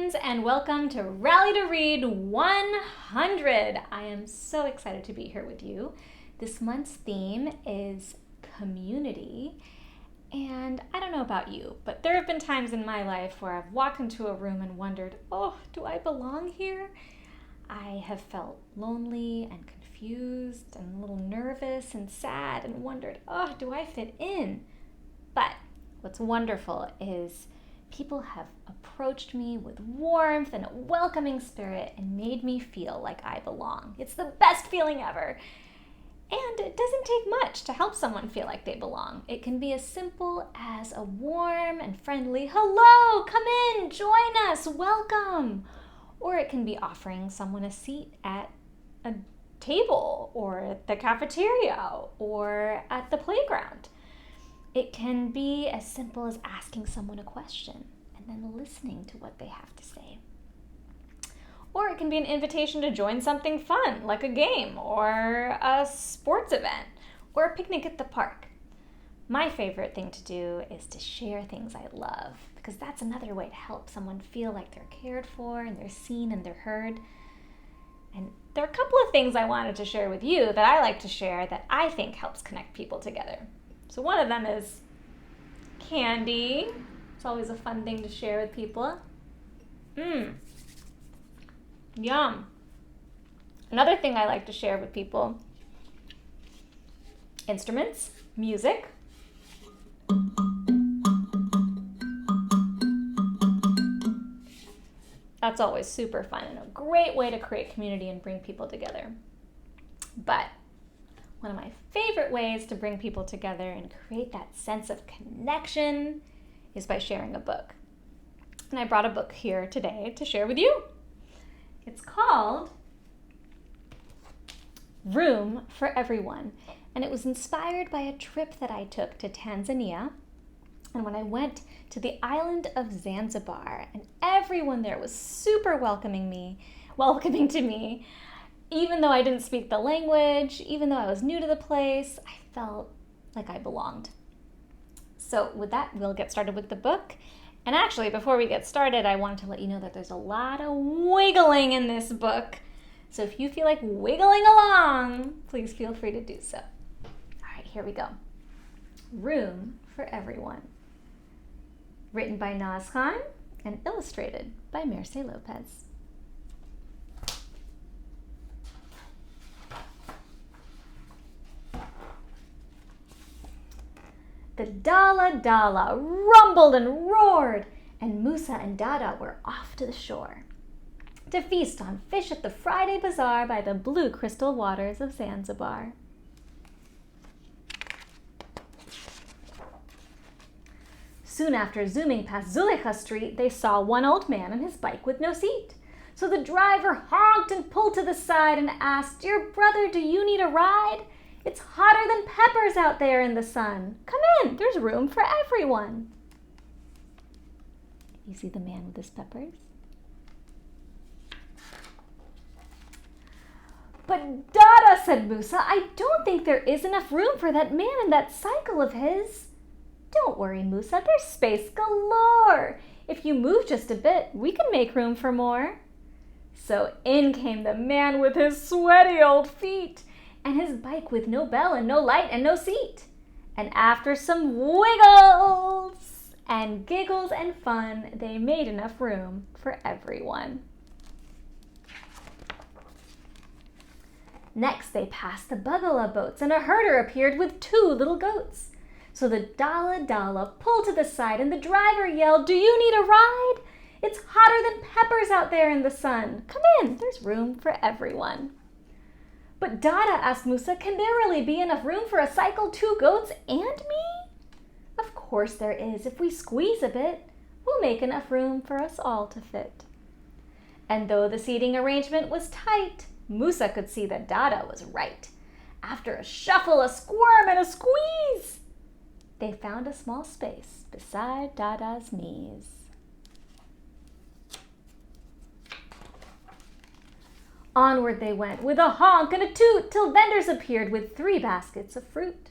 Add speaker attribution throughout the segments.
Speaker 1: friends, and welcome to Rally to Read 100. I am so excited to be here with you. This month's theme is community, and I don't know about you, but there have been times in my life where I've walked into a room and wondered, do I belong here? I have felt lonely and confused and a little nervous and sad and wondered, do I fit in? But what's wonderful is people have approached me with warmth and a welcoming spirit and made me feel like I belong. It's the best feeling ever. And it doesn't take much to help someone feel like they belong. It can be as simple as a warm and friendly, "Hello, come in, join us, welcome." Or it can be offering someone a seat at a table or at the cafeteria or at the playground. It can be as simple as asking someone a question and then listening to what they have to say. Or it can be an invitation to join something fun, like a game or a sports event or a picnic at the park. My favorite thing to do is to share things I love, because that's another way to help someone feel like they're cared for and they're seen and they're heard. And there are a couple of things I wanted to share with you that I like to share that I think helps connect people together. So one of them is candy. It's always a fun thing to share with people. Yum. Another thing I like to share with people, instruments, music. That's always super fun and a great way to create community and bring people together. But one of my favorite ways to bring people together and create that sense of connection is by sharing a book. And I brought a book here today to share with you. It's called Room for Everyone, and it was inspired by a trip that I took to Tanzania. And when I went to the island of Zanzibar, and everyone there was super welcoming to me. Even though I didn't speak the language, even though I was new to the place, I felt like I belonged. So with that, we'll get started with the book. And actually, before we get started, I wanted to let you know that there's a lot of wiggling in this book. So if you feel like wiggling along, please feel free to do so. All right, here we go. Room for Everyone. Written by Naaz Khan and illustrated by Merce Lopez. The Dala Dala rumbled and roared, and Musa and Dada were off to the shore to feast on fish at the Friday bazaar by the blue crystal waters of Zanzibar. Soon after zooming past Zulekha Street, they saw one old man on his bike with no seat. So the driver honked and pulled to the side and asked, "Dear brother, do you need a ride? It's hotter than peppers out there in the sun. Come in, there's room for everyone." You see the man with his peppers? "But Dada," said Musa, "I don't think there is enough room for that man and that cycle of his." "Don't worry, Musa, there's space galore. If you move just a bit, we can make room for more." So in came the man with his sweaty old feet, and his bike with no bell and no light and no seat. And after some wiggles and giggles and fun, they made enough room for everyone. Next, they passed the Bagala boats, and a herder appeared with 2 little goats. So the Dala Dala pulled to the side, and the driver yelled, "Do you need a ride? It's hotter than peppers out there in the sun. Come in, there's room for everyone." "But Dada," asked Musa, "can there really be enough room for a cycle, 2 goats, and me?" "Of course there is. If we squeeze a bit, we'll make enough room for us all to fit." And though the seating arrangement was tight, Musa could see that Dada was right. After a shuffle, a squirm, and a squeeze, they found a small space beside Dada's knees. Onward they went with a honk and a toot till vendors appeared with 3 baskets of fruit.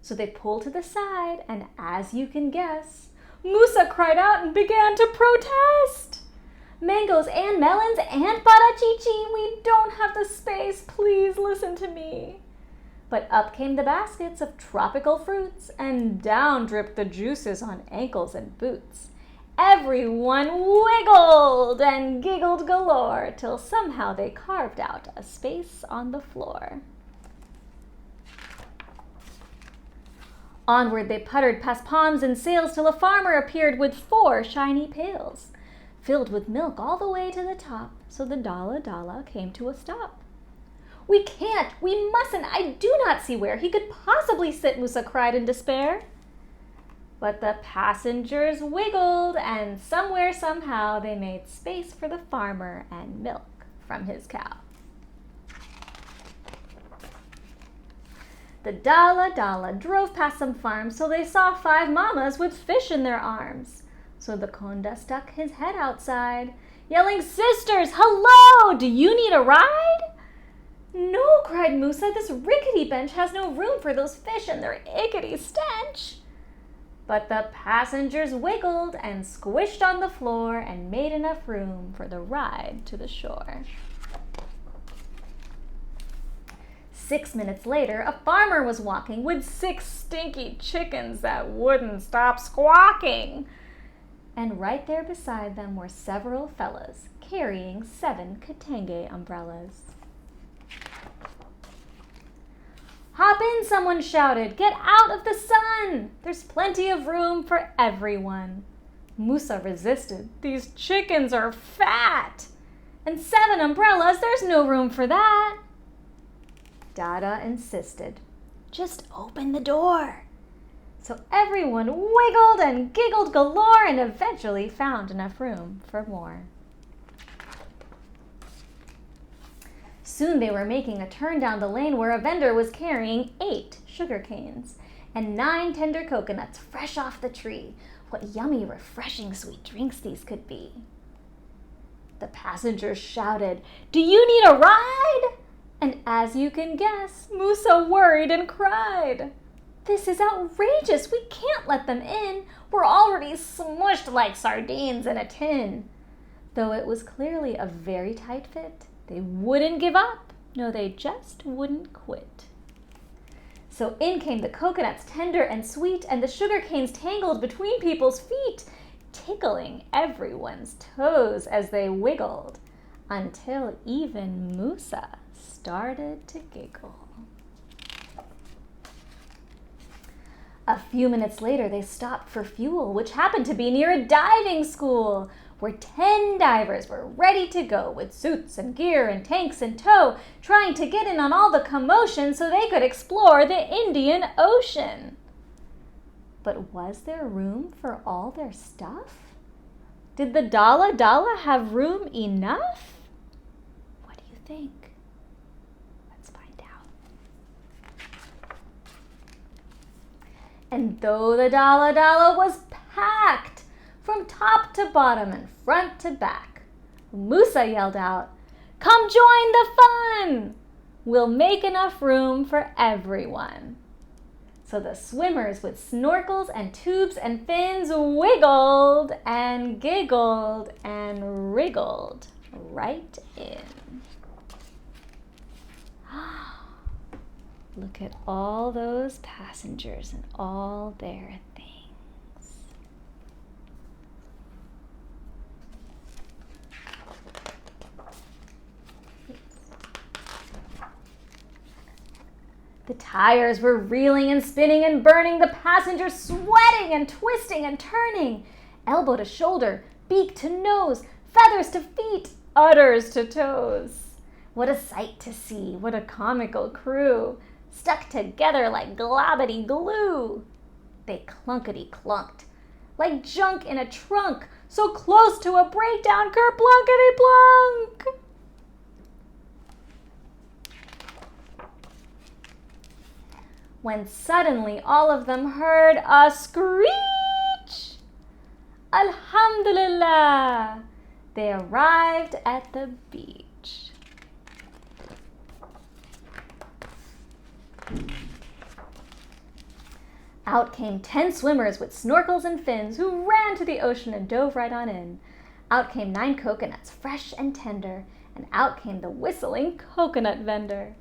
Speaker 1: So they pulled to the side, and as you can guess, Musa cried out and began to protest. Mangoes and melons and parachichi. We don't have the space. Please listen to me. But up came the baskets of tropical fruits, and down dripped the juices on ankles and boots. Everyone wiggled and giggled galore, till somehow they carved out a space on the floor. Onward they puttered past palms and sails, till a farmer appeared with 4 shiny pails, filled with milk all the way to the top. So the Dala came to a stop. "We can't, we mustn't, I do not see where he could possibly sit," Musa cried in despair. But the passengers wiggled, and somewhere, somehow, they made space for the farmer and milk from his cow. The Dala drove past some farms till they saw 5 mamas with fish in their arms. So the Konda stuck his head outside, yelling, "Sisters, hello! Do you need a ride?" "No," cried Musa, "this rickety bench has no room for those fish and their ickety stench." But the passengers wiggled and squished on the floor and made enough room for the ride to the shore. 6 minutes later, a farmer was walking with 6 stinky chickens that wouldn't stop squawking. And right there beside them were several fellas carrying 7 Katenge umbrellas. "Hop in," someone shouted. "Get out of the sun. There's plenty of room for everyone." Musa resisted. "These chickens are fat. And 7 umbrellas, there's no room for that." Dada insisted. "Just open the door." So everyone wiggled and giggled galore and eventually found enough room for more. Soon they were making a turn down the lane where a vendor was carrying 8 sugar canes and 9 tender coconuts fresh off the tree. What yummy, refreshing, sweet drinks these could be. The passengers shouted, "Do you need a ride?" And as you can guess, Musa worried and cried. "This is outrageous. We can't let them in. We're already smushed like sardines in a tin." Though it was clearly a very tight fit, they wouldn't give up. No, they just wouldn't quit. So in came the coconuts, tender and sweet, and the sugar canes tangled between people's feet, tickling everyone's toes as they wiggled, until even Musa started to giggle. A few minutes later, they stopped for fuel, which happened to be near a diving school, where 10 divers were ready to go with suits and gear and tanks in tow, trying to get in on all the commotion so they could explore the Indian Ocean. But was there room for all their stuff? Did the Dala have room enough? What do you think? Let's find out. And though the Dala was packed from top to bottom and front to back, Musa yelled out, "Come join the fun! We'll make enough room for everyone." So the swimmers with snorkels and tubes and fins wiggled and giggled and wriggled right in. Look at all those passengers and all their things. The tires were reeling and spinning and burning, the passengers sweating and twisting and turning, elbow to shoulder, beak to nose, feathers to feet, udders to toes. What a sight to see, what a comical crew, stuck together like globbity glue. They clunkety-clunked, like junk in a trunk, so close to a breakdown, kerplunkety-plunk. When suddenly all of them heard a screech. Alhamdulillah! They arrived at the beach. Out came 10 swimmers with snorkels and fins who ran to the ocean and dove right on in. Out came 9 coconuts, fresh and tender, and out came the whistling coconut vendor.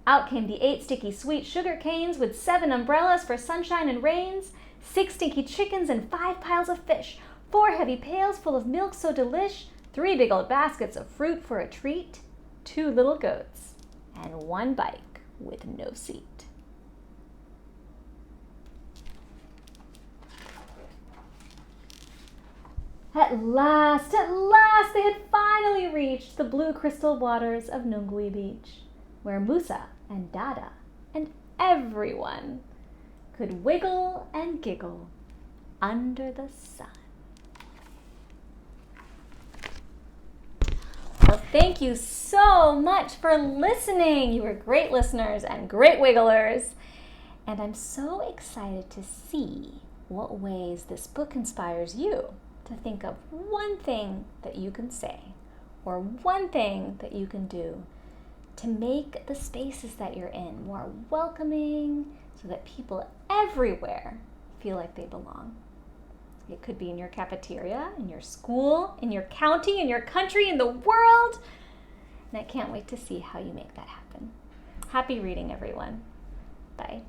Speaker 1: Out came the 8 sticky sweet sugar canes with 7 umbrellas for sunshine and rains, 6 stinky chickens and 5 piles of fish, 4 heavy pails full of milk so delish, 3 big old baskets of fruit for a treat, 2 little goats, and 1 bike with no seat. At last, they had finally reached the blue crystal waters of Nungui Beach, where Musa and Dada and everyone could wiggle and giggle under the sun. Well, thank you so much for listening. You were great listeners and great wigglers. And I'm so excited to see what ways this book inspires you to think of one thing that you can say or one thing that you can do to make the spaces that you're in more welcoming so that people everywhere feel like they belong. It could be in your cafeteria, in your school, in your county, in your country, in the world. And I can't wait to see how you make that happen. Happy reading, everyone. Bye.